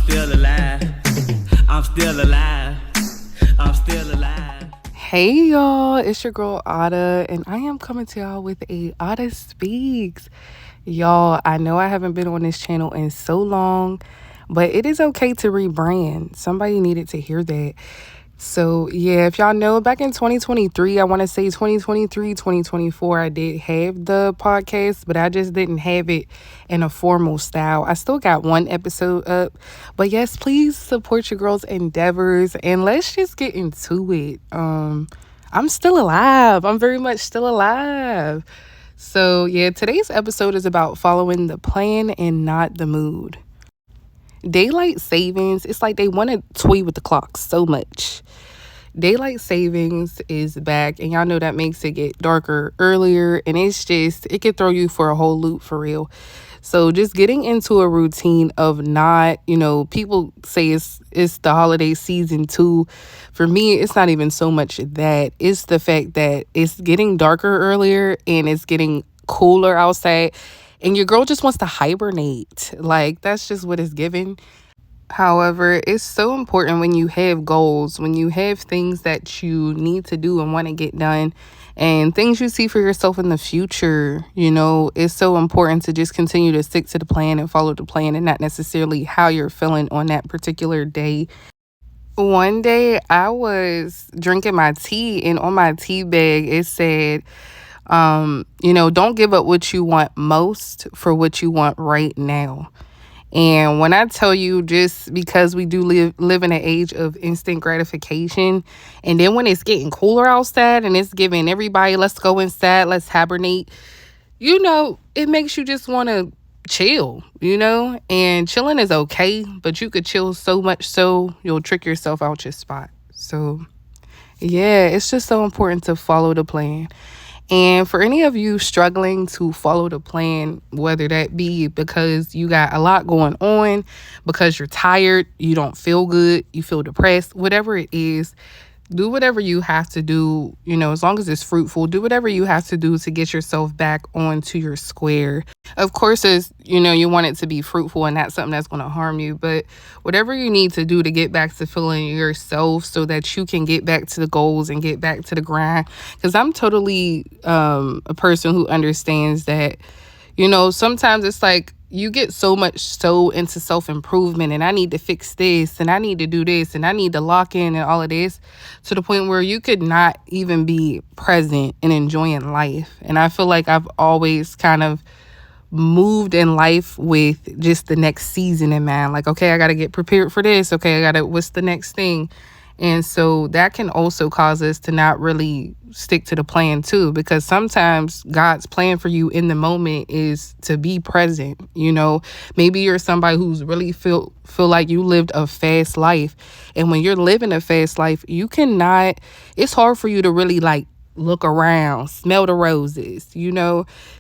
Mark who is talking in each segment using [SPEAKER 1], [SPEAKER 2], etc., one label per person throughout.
[SPEAKER 1] still alive. I'm still alive. I'm still alive.
[SPEAKER 2] Hey y'all, it's your girl Auda, and I am coming to y'all with a Auda Speaks. Y'all, I know I haven't been on this channel in so long, but it is okay to rebrand. Somebody needed to hear that. So yeah, if y'all know, back in 2023, I want to say 2023, 2024, I did have the podcast, but I just didn't have it in a formal style. I still got one episode up, but yes, please support your girl's endeavors and let's just get into it. I'm still alive. I'm very much still alive. So yeah, today's episode is about following the plan and not the mood. Daylight savings, it's like they want to toy with the clock so much. Daylight savings is back, and y'all know that makes it get darker earlier, and it could throw you for a whole loop for real. So just getting into a routine of not, people say it's the holiday season too. For me, it's not even so much that. It's the fact that it's getting darker earlier and it's getting cooler outside, and your girl just wants to hibernate. Like, that's just what it's given. However, it's so important when you have goals, when you have things that you need to do and want to get done, and things you see for yourself in the future. It's so important to just continue to stick to the plan and follow the plan and not necessarily how you're feeling on that particular day. One day I was drinking my tea, and on my tea bag it said, don't give up what you want most for what you want right now. And when I tell you, just because we do live in an age of instant gratification, and then when it's getting cooler outside and it's giving everybody, let's go inside, let's hibernate, it makes you just want to chill, and chilling is okay, but you could chill so much so you'll trick yourself out your spot. So yeah, it's just so important to follow the plan. And for any of you struggling to follow the plan, whether that be because you got a lot going on, because you're tired, you don't feel good, you feel depressed, whatever it is, do whatever you have to do, as long as it's fruitful, do whatever you have to do to get yourself back onto your square. Of course, as you want it to be fruitful and not something that's going to harm you, but whatever you need to do to get back to feeling yourself so that you can get back to the goals and get back to the grind. Because I'm totally a person who understands that, sometimes it's like, you get so into self-improvement, and I need to fix this, and I need to do this, and I need to lock in and all of this, to the point where you could not even be present and enjoying life. And I feel like I've always kind of moved in life with just the next season in mind. Like, okay, I got to get prepared for this. Okay, what's the next thing? And so that can also cause us to not really stick to the plan too, because sometimes God's plan for you in the moment is to be present. Maybe you're somebody who's really feel like you lived a fast life. And when you're living a fast life, it's hard for you to really look around, smell the roses,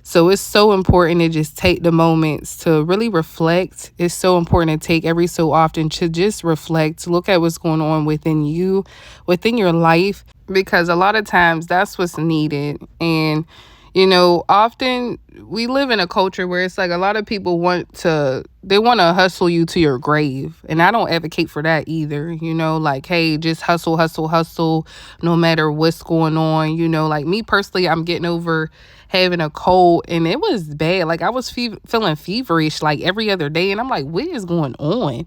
[SPEAKER 2] So it's so important to just take the moments to really reflect. It's so important to take every so often to just reflect, to look at what's going on within you, within your life, because a lot of times that's what's needed. And often we live in a culture where it's like a lot of people want to hustle you to your grave. And I don't advocate for that either. Like, hey, just hustle, no matter what's going on. Like me personally, I'm getting over having a cold, and it was bad. Like, I was feeling feverish like every other day. And I'm like, what is going on?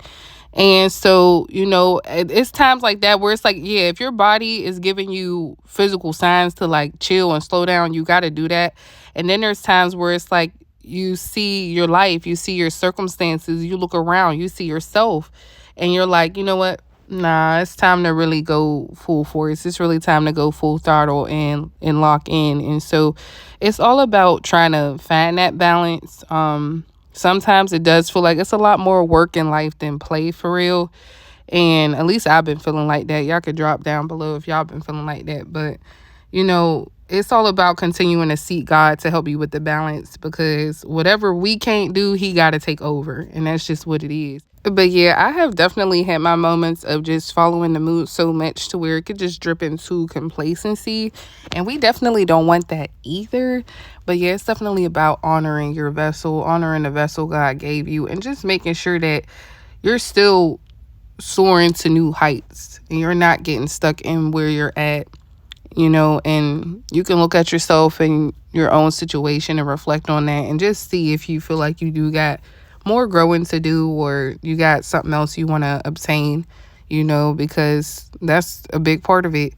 [SPEAKER 2] And so, it's times like that where it's like, yeah, if your body is giving you physical signs to chill and slow down, you got to do that. And then there's times where it's like, you see your life, you see your circumstances, you look around, you see yourself, and you're like, you know what? Nah, it's time to really go full force. It's really time to go full throttle and lock in. And so it's all about trying to find that balance. Sometimes it does feel like it's a lot more work in life than play, for real. And at least I've been feeling like that. Y'all could drop down below if y'all been feeling like that. But, it's all about continuing to seek God to help you with the balance, because whatever we can't do, he got to take over. And that's just what it is. But yeah, I have definitely had my moments of just following the mood so much to where it could just drip into complacency. And we definitely don't want that either. But yeah, it's definitely about honoring your vessel, honoring the vessel God gave you, and just making sure that you're still soaring to new heights and you're not getting stuck in where you're at, and you can look at yourself and your own situation and reflect on that and just see if you feel like you do got more growing to do or you got something else you want to obtain, because that's a big part of it.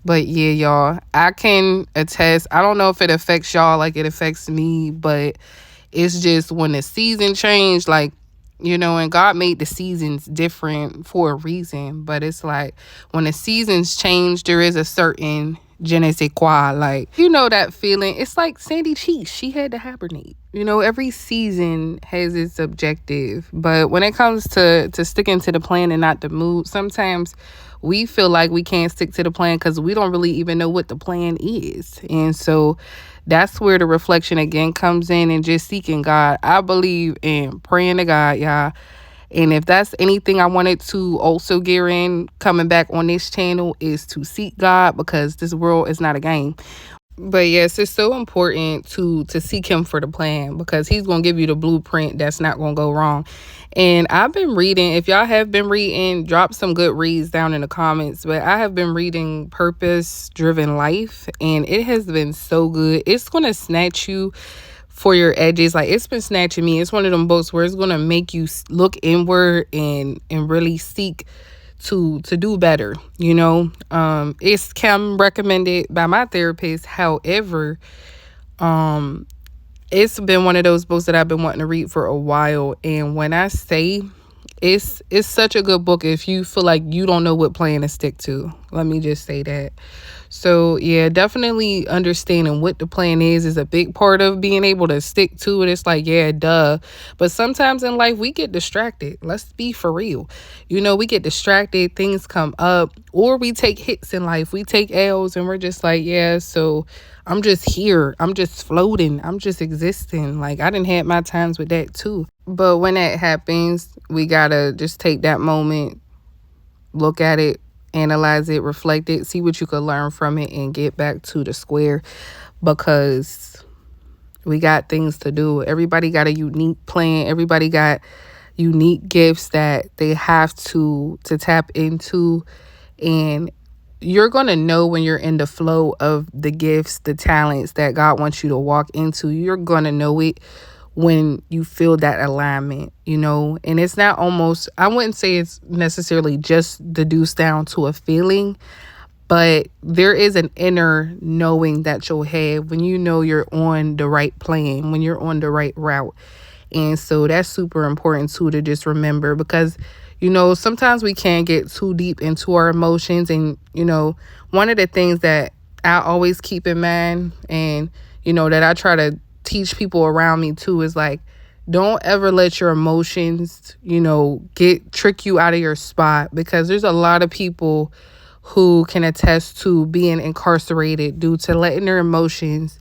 [SPEAKER 2] But yeah, y'all, I can attest. I don't know if it affects y'all like it affects me, but it's just when the season changed, like, and God made the seasons different for a reason. But it's like when the seasons change, there is a certain je ne sais quoi. Like, that feeling. It's like Sandy Cheeks. She had to hibernate. Every season has its objective. But when it comes to sticking to the plan and not the mood, sometimes we feel like we can't stick to the plan because we don't really even know what the plan is. And so that's where the reflection again comes in and just seeking God. I believe in praying to God, y'all. And if that's anything I wanted to also gear in coming back on this channel is to seek God, because this world is not a game. But yes, it's so important to seek him for the plan, because he's going to give you the blueprint that's not going to go wrong. And I've been reading, if y'all have been reading, drop some good reads down in the comments. But I have been reading Purpose Driven Life, and it has been so good. It's going to snatch you for your edges. Like, it's been snatching me. It's one of them books where it's going to make you look inward and really seek to do better. It's Kim recommended by my therapist. However, it's been one of those books that I've been wanting to read for a while. And when I say it's such a good book if you feel like you don't know what plan to stick to. Let me just say that. So yeah, definitely understanding what the plan is a big part of being able to stick to it. It's like, yeah, duh. But sometimes in life we get distracted. Let's be for real. We get distracted, things come up, or we take hits in life. We take L's and we're just like, yeah, so I'm just here. I'm just floating. I'm just existing. Like, I didn't have my times with that too. But when that happens, we gotta just take that moment, look at it, analyze it, reflect it, see what you could learn from it, and get back to the square, because we got things to do. Everybody got a unique plan. Everybody got unique gifts that they have to tap into. And you're going to know when you're in the flow of the gifts, the talents that God wants you to walk into. You're going to know it when you feel that alignment, and it's not almost, I wouldn't say it's necessarily just deduced down to a feeling, but there is an inner knowing that you'll have when you know you're on the right plan, when you're on the right route. And so that's super important too, to just remember, because sometimes we can get too deep into our emotions. And one of the things that I always keep in mind, and that I try to teach people around me too, is like, don't ever let your emotions trick you out of your spot, because there's a lot of people who can attest to being incarcerated due to letting their emotions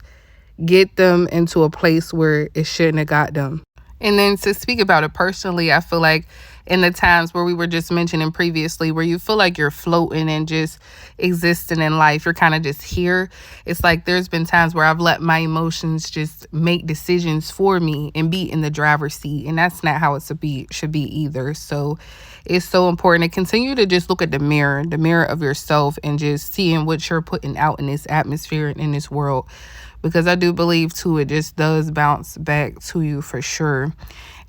[SPEAKER 2] get them into a place where it shouldn't have got them. And then to speak about it personally, I feel like in the times where we were just mentioning previously, where you feel like you're floating and just existing in life, you're kind of just here. It's like there's been times where I've let my emotions just make decisions for me and be in the driver's seat. And that's not how it should be either. So it's so important to continue to just look at the mirror of yourself, and just seeing what you're putting out in this atmosphere and in this world. Because I do believe too, it just does bounce back to you for sure.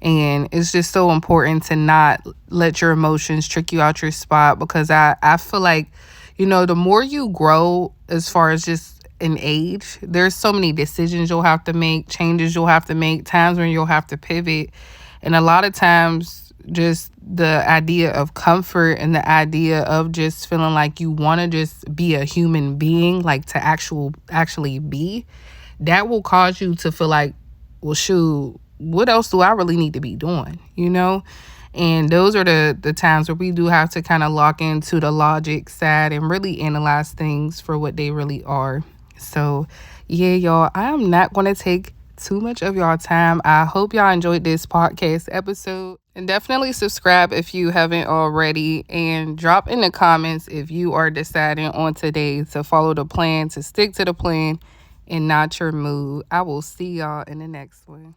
[SPEAKER 2] And it's just so important to not let your emotions trick you out your spot, because I feel like, the more you grow as far as just in age, there's so many decisions you'll have to make, changes you'll have to make, times when you'll have to pivot. And a lot of times, just the idea of comfort and the idea of just feeling like you want to just be a human being, like to actually be, that will cause you to feel like, well, shoot, what else do I really need to be doing, And those are the times where we do have to kind of lock into the logic side and really analyze things for what they really are. So yeah, y'all, I am not going to take too much of y'all time. I hope y'all enjoyed this podcast episode, and definitely subscribe if you haven't already, and drop in the comments if you are deciding on today to follow the plan, to stick to the plan and not your mood. I will see y'all in the next one.